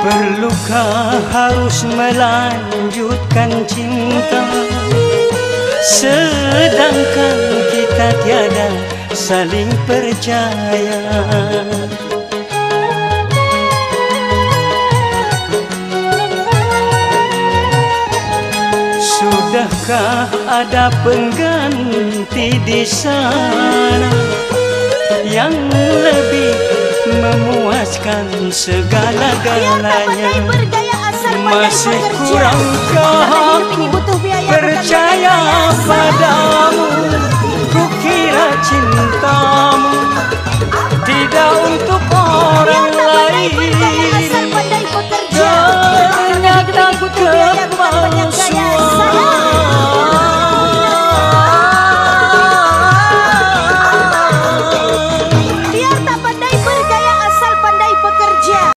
Perlukah harus melanjutkan cinta, sedangkan kita tiada saling percaya? Sudahkah ada pengganti di sana yang lebih memuaskan segala-galanya? Masih kurangkah percaya padamu? Kukira cintamu tidak untuk orang lain.